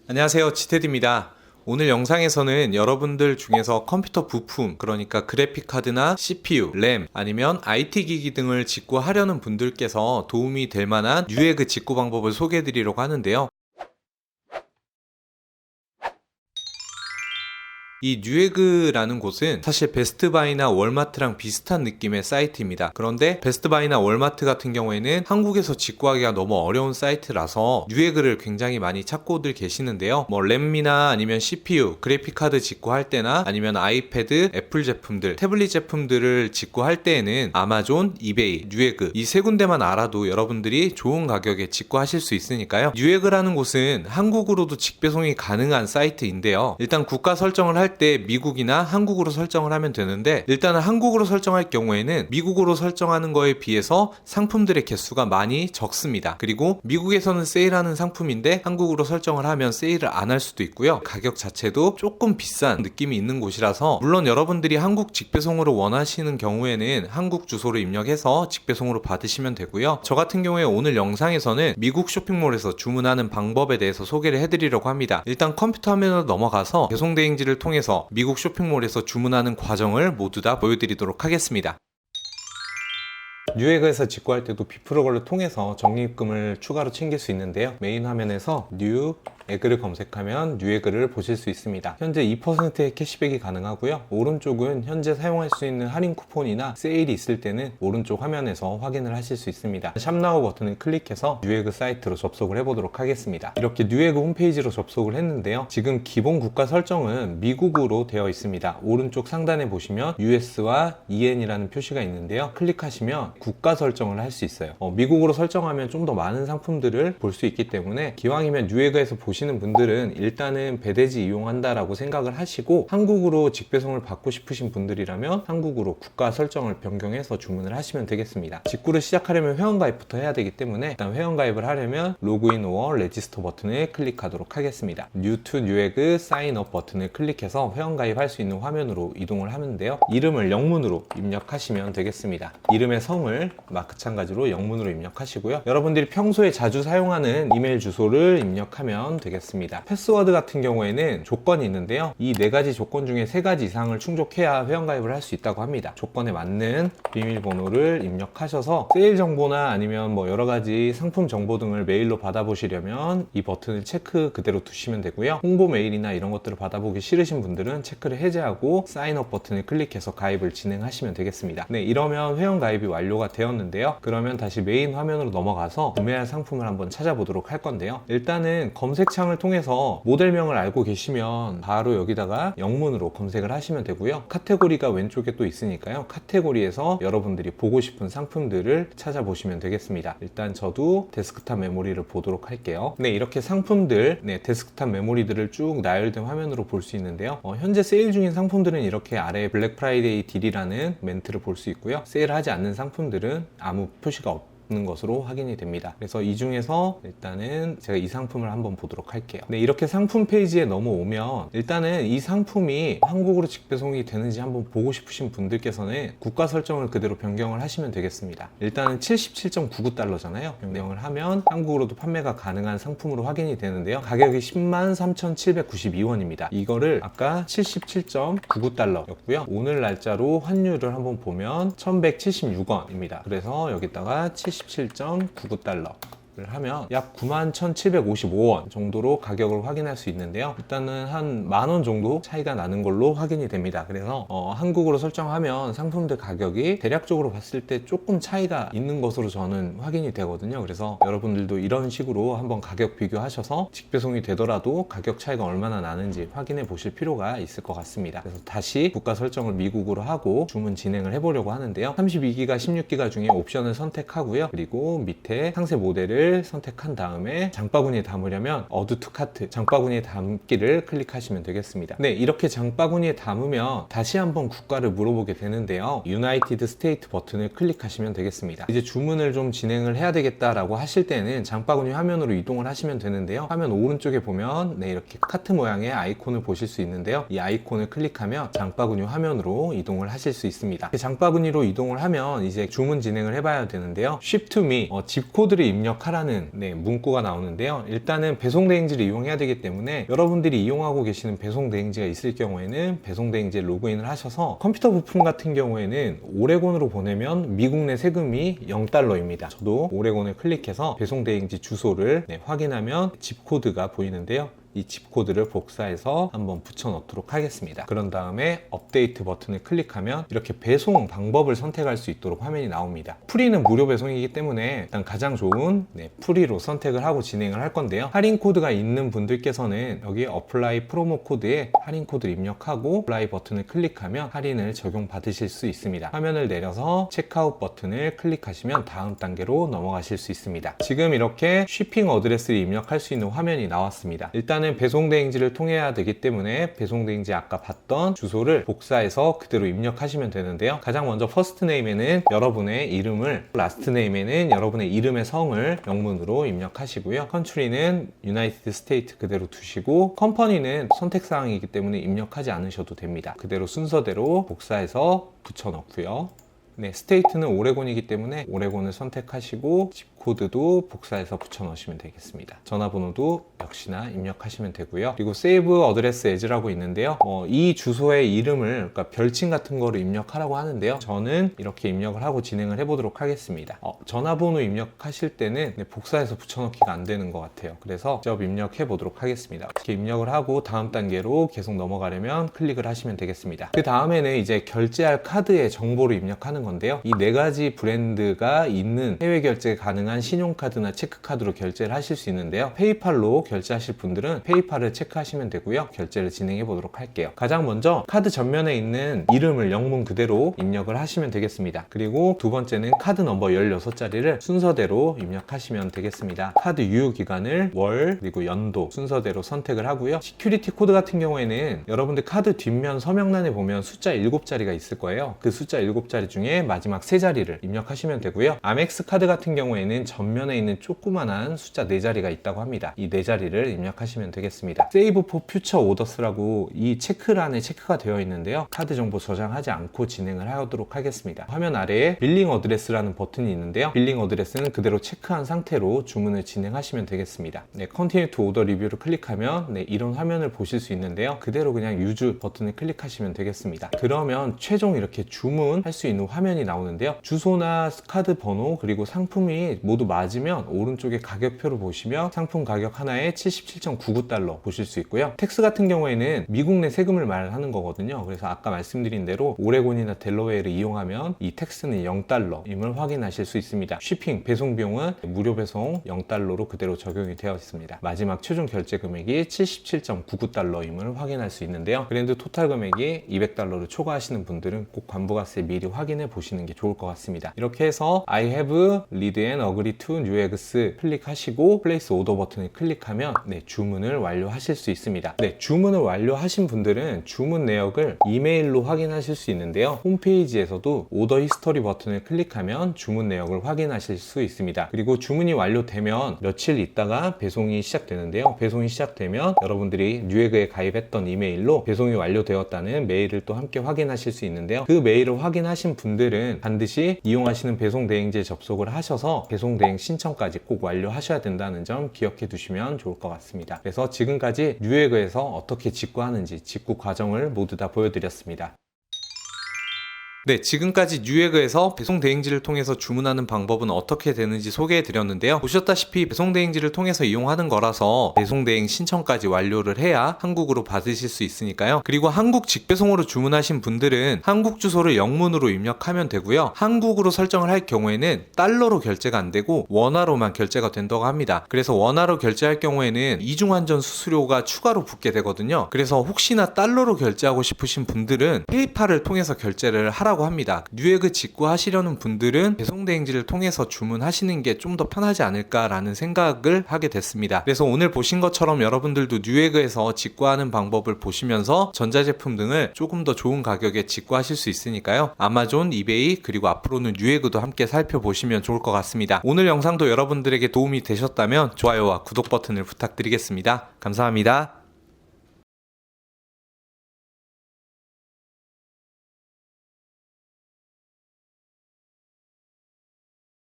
안녕하세요, 지테드입니다. 오늘 영상에서는 여러분들 중에서 컴퓨터 부품, 그러니까 그래픽카드나 CPU, 램, 아니면 IT 기기 등을 직구하려는 분들께서 도움이 될 만한 뉴에그 직구 방법을 소개해 드리려고 하는데요. 이 뉴에그라는 곳은 사실 베스트바이나 월마트랑 비슷한 느낌의 사이트입니다. 그런데 베스트바이나 월마트 같은 경우에는 한국에서 직구하기가 너무 어려운 사이트라서 뉴에그를 굉장히 많이 찾고들 계시는데요. 램이나 아니면 CPU, 그래픽카드 직구할 때나 아니면 아이패드, 애플 제품들, 태블릿 제품들을 직구할 때에는 아마존, 이베이, 뉴에그 이 세 군데만 알아도 여러분들이 좋은 가격에 직구하실 수 있으니까요. 뉴에그라는 곳은 한국으로도 직배송이 가능한 사이트인데요. 일단 국가 설정을 할 때 미국이나 한국으로 설정을 하면 되는데, 일단은 한국으로 설정할 경우에는 미국으로 설정하는 거에 비해서 상품들의 개수가 많이 적습니다. 그리고 미국에서는 세일하는 상품인데 한국으로 설정을 하면 세일을 안 할 수도 있고요. 가격 자체도 조금 비싼 느낌이 있는 곳이라서, 물론 여러분들이 한국 직배송으로 원하시는 경우에는 한국 주소를 입력해서 직배송으로 받으시면 되고요. 저 같은 경우에 오늘 영상에서는 미국 쇼핑몰에서 주문하는 방법에 대해서 소개를 해드리려고 합니다. 일단 컴퓨터 화면으로 넘어가서 배송대행지를 통해서 미국 쇼핑몰에서 주문하는 과정을 모두 다 보여드리도록 하겠습니다. 뉴에그에서 직구할 때도 비프로그램을 통해서 적립금을 추가로 챙길 수 있는데요. 메인 화면에서 뉴에그를 검색하면 뉴에그를 보실 수 있습니다. 현재 2%의 캐시백이 가능하고요. 오른쪽은 현재 사용할 수 있는 할인 쿠폰이나 세일이 있을 때는 오른쪽 화면에서 확인을 하실 수 있습니다. 샵나우 버튼을 클릭해서 뉴에그 사이트로 접속을 해보도록 하겠습니다. 이렇게 뉴에그 홈페이지로 접속을 했는데요. 지금 기본 국가 설정은 미국으로 되어 있습니다. 오른쪽 상단에 보시면 US와 EN이라는 표시가 있는데요. 클릭하시면 국가 설정을 할 수 있어요. 미국으로 설정하면 좀 더 많은 상품들을 볼 수 있기 때문에 기왕이면 뉴에그에서 보시는 분들은 일단은 배대지 이용한다라고 생각을 하시고, 한국으로 직배송을 받고 싶으신 분들이라면 한국으로 국가 설정을 변경해서 주문을 하시면 되겠습니다. 직구를 시작하려면 회원가입부터 해야 되기 때문에 일단 회원가입을 하려면 로그인 or 레지스터 버튼을 클릭하도록 하겠습니다. New to 뉴에그 사인업 버튼을 클릭해서 회원가입할 수 있는 화면으로 이동을 하는데요. 이름을 영문으로 입력하시면 되겠습니다. 이름의 성을 마찬가지로 영문으로 입력하시고요. 여러분들이 평소에 자주 사용하는 이메일 주소를 입력하면 되겠습니다. 패스워드 같은 경우에는 조건이 있는데요. 이 4가지 조건 중에 3가지 이상을 충족해야 회원가입을 할 수 있다고 합니다. 조건에 맞는 비밀번호를 입력하셔서 세일 정보나 아니면 여러가지 상품 정보 등을 메일로 받아보시려면 이 버튼을 체크 그대로 두시면 되고요. 홍보 메일이나 이런 것들을 받아보기 싫으신 분들은 체크를 해제하고 사인업 버튼을 클릭해서 가입을 진행하시면 되겠습니다. 네, 이러면 회원가입이 완료가 되었는데요. 그러면 다시 메인 화면으로 넘어가서 구매할 상품을 한번 찾아보도록 할 건데요. 일단은 검색창을 통해서 모델명을 알고 계시면 바로 여기다가 영문으로 검색을 하시면 되고요. 카테고리가 왼쪽에 또 있으니까요. 카테고리에서 여러분들이 보고 싶은 상품들을 찾아보시면 되겠습니다. 일단 저도 데스크탑 메모리를 보도록 할게요. 네, 이렇게 상품들, 데스크탑 메모리들을 쭉 나열된 화면으로 볼 수 있는데요. 현재 세일 중인 상품들은 이렇게 아래 블랙 프라이데이 딜이라는 멘트를 볼 수 있고요. 세일하지 않는 상품들은 아무 표시가 없는 것으로 확인이 됩니다. 그래서 이 중에서 일단은 제가 이 상품을 한번 보도록 할게요. 네, 이렇게 상품 페이지에 넘어오면 일단은 이 상품이 한국으로 직배송이 되는지 한번 보고 싶으신 분들께서는 국가 설정을 그대로 변경을 하시면 되겠습니다. 일단은 77.99달러잖아요. 변경을 하면 한국으로도 판매가 가능한 상품으로 확인이 되는데요. 가격이 103,792원입니다. 이거를 아까 77.99달러였고요. 오늘 날짜로 환율을 한번 보면 1176원입니다. 그래서 여기다가 77.99달러 하면 약 91,755원 정도로 가격을 확인할 수 있는데요. 일단은 한 만원 정도 차이가 나는 걸로 확인이 됩니다. 그래서 한국으로 설정하면 상품들 가격이 대략적으로 봤을 때 조금 차이가 있는 것으로 저는 확인이 되거든요. 그래서 여러분들도 이런 식으로 한번 가격 비교하셔서 직배송이 되더라도 가격 차이가 얼마나 나는지 확인해 보실 필요가 있을 것 같습니다. 그래서 다시 국가 설정을 미국으로 하고 주문 진행을 해보려고 하는데요. 32기가, 16기가 중에 옵션을 선택하고요. 그리고 밑에 상세 모델을 선택한 다음에 장바구니에 담으려면 어드 투 카트, 장바구니에 담기를 클릭하시면 되겠습니다. 네, 이렇게 장바구니에 담으면 다시 한번 국가를 물어보게 되는데요. 유나이티드 스테이트 버튼을 클릭하시면 되겠습니다. 이제 주문을 좀 진행을 해야 되겠다라고 하실 때는 장바구니 화면으로 이동을 하시면 되는데요. 화면 오른쪽에 보면 이렇게 카트 모양의 아이콘을 보실 수 있는데요. 이 아이콘을 클릭하면 장바구니 화면으로 이동을 하실 수 있습니다. 장바구니로 이동을 하면 이제 주문 진행을 해봐야 되는데요. Ship to me, 집코드를 입력하라 하라는 문구가 나오는데요. 일단은 배송대행지를 이용해야 되기 때문에 여러분들이 이용하고 계시는 배송대행지가 있을 경우에는 배송대행지에 로그인을 하셔서 컴퓨터 부품 같은 경우에는 오레곤으로 보내면 미국 내 세금이 0달러입니다. 저도 오레곤을 클릭해서 배송대행지 주소를 확인하면 집코드가 보이는데요. 이 집코드를 복사해서 한번 붙여 넣도록 하겠습니다. 그런 다음에 업데이트 버튼을 클릭하면 이렇게 배송 방법을 선택할 수 있도록 화면이 나옵니다. 프리는 무료 배송이기 때문에 일단 가장 좋은 프리로 선택을 하고 진행을 할 건데요. 할인 코드가 있는 분들께서는 여기 어플라이 프로모 코드에 할인 코드를 입력하고 어플라이 버튼을 클릭하면 할인을 적용 받으실 수 있습니다. 화면을 내려서 체크아웃 버튼을 클릭하시면 다음 단계로 넘어가실 수 있습니다. 지금 이렇게 쉬핑 어드레스를 입력할 수 있는 화면이 나왔습니다. 일단은 배송대행지를 통해야 되기 때문에 배송대행지 아까 봤던 주소를 복사해서 그대로 입력하시면 되는데요. 가장 먼저 퍼스트 네임에는 여러분의 이름을, 라스트 네임에는 여러분의 이름의 성을 영문으로 입력하시고요. 컨트리는 유나이티드 스테이트 그대로 두시고, 컴퍼니는 선택사항이기 때문에 입력하지 않으셔도 됩니다. 그대로 순서대로 복사해서 붙여 넣고요. 스테이트는 오레곤이기 때문에 오레곤을 선택하시고 집코드도 복사해서 붙여 넣으시면 되겠습니다. 전화번호도 역시나 입력하시면 되고요. 그리고 세이브 어드레스 에즈라고 있는데요. 이 주소의 이름을, 그러니까 별칭 같은 거를 입력하라고 하는데요. 저는 이렇게 입력을 하고 진행을 해보도록 하겠습니다. 전화번호 입력하실 때는 복사해서 붙여 넣기가 안 되는 것 같아요. 그래서 직접 입력해 보도록 하겠습니다. 이렇게 입력을 하고 다음 단계로 계속 넘어가려면 클릭을 하시면 되겠습니다. 그 다음에는 이제 결제할 카드의 정보를 입력하는 건데요. 이 4가지 브랜드가 있는 해외 결제 가능한 신용카드나 체크카드로 결제를 하실 수 있는데요. 페이팔로 결제하실 분들은 페이팔을 체크하시면 되고요. 결제를 진행해 보도록 할게요. 가장 먼저 카드 전면에 있는 이름을 영문 그대로 입력을 하시면 되겠습니다. 그리고 두 번째는 카드 넘버 16자리를 순서대로 입력하시면 되겠습니다. 카드 유효 기간을 월 그리고 연도 순서대로 선택을 하고요. 시큐리티 코드 같은 경우에는 여러분들 카드 뒷면 서명란에 보면 숫자 7자리가 있을 거예요. 그 숫자 7자리 중에 마지막 3자리를 입력하시면 되고요. 아멕스 카드 같은 경우에는 전면에 있는 조그만한 숫자 4자리가 있다고 합니다. 이 4자리를 입력하시면 되겠습니다. Save for Future Orders라고 이 체크란에 체크가 되어 있는데요. 카드 정보 저장하지 않고 진행을 하도록 하겠습니다. 화면 아래에 빌링 어드레스라는 버튼이 있는데요. 빌링 어드레스는 그대로 체크한 상태로 주문을 진행하시면 되겠습니다. Continue to Order Review를 클릭하면 이런 화면을 보실 수 있는데요. 그대로 그냥 Use 버튼을 클릭하시면 되겠습니다. 그러면 최종 이렇게 주문할 수 있는 화면이 나오는데요. 주소나 카드 번호 그리고 상품이 모두 맞으면 오른쪽에 가격표를 보시면 상품 가격 하나에 77.99달러 보실 수 있고요. 텍스 같은 경우에는 미국 내 세금을 말하는 거거든요. 그래서 아까 말씀드린 대로 오레곤이나 델러웨이를 이용하면 이 텍스는 0달러임을 확인하실 수 있습니다. 쉬핑, 배송 비용은 무료 배송 0달러로 그대로 적용이 되어 있습니다. 마지막 최종 결제 금액이 77.99달러임을 확인할 수 있는데요. 그랜드 토탈 금액이 200달러를 초과하시는 분들은 꼭 관부가세 미리 확인해 보시는 게 좋을 것 같습니다. 이렇게 해서 I have read and agree to new eggs 클릭하시고 place order 버튼을 클릭하면 주문을 완료하실 수 있습니다. 주문을 완료하신 분들은 주문 내역을 이메일로 확인하실 수 있는데요. 홈페이지에서도 오더 히스토리 버튼을 클릭하면 주문 내역을 확인하실 수 있습니다. 그리고 주문이 완료되면 며칠 있다가 배송이 시작되는데요. 배송이 시작되면 여러분들이 뉴에그에 가입했던 이메일로 배송이 완료되었다는 메일을 또 함께 확인하실 수 있는데요. 그 메일을 확인하신 분들은 반드시 이용하시는 배송대행지에 접속을 하셔서 배송대행 신청까지 꼭 완료하셔야 된다는 점 기억해 두시면 좋을 것 같습니다. 그래서 지금까지 뉴에그에서 어떻게 직구하는지 직구 과정을 모두 다 보여드렸습니다. 지금까지 뉴에그에서 배송대행지를 통해서 주문하는 방법은 어떻게 되는지 소개해 드렸는데요. 보셨다시피 배송대행지를 통해서 이용하는 거라서 배송대행 신청까지 완료를 해야 한국으로 받으실 수 있으니까요. 그리고 한국 직배송으로 주문하신 분들은 한국 주소를 영문으로 입력하면 되고요. 한국으로 설정을 할 경우에는 달러로 결제가 안 되고 원화로만 결제가 된다고 합니다. 그래서 원화로 결제할 경우에는 이중환전 수수료가 추가로 붙게 되거든요. 그래서 혹시나 달러로 결제하고 싶으신 분들은 페이팔을 통해서 결제를 하라고 합니다. 뉴에그 직구하시려는 분들은 배송대행지를 통해서 주문하시는 게 좀 더 편하지 않을까라는 생각을 하게 됐습니다. 그래서 오늘 보신 것처럼 여러분들도 뉴에그에서 직구하는 방법을 보시면서 전자제품 등을 조금 더 좋은 가격에 직구하실 수 있으니까요. 아마존, 이베이 그리고 앞으로는 뉴에그도 함께 살펴보시면 좋을 것 같습니다. 오늘 영상도 여러분들에게 도움이 되셨다면 좋아요와 구독 버튼을 부탁드리겠습니다. 감사합니다.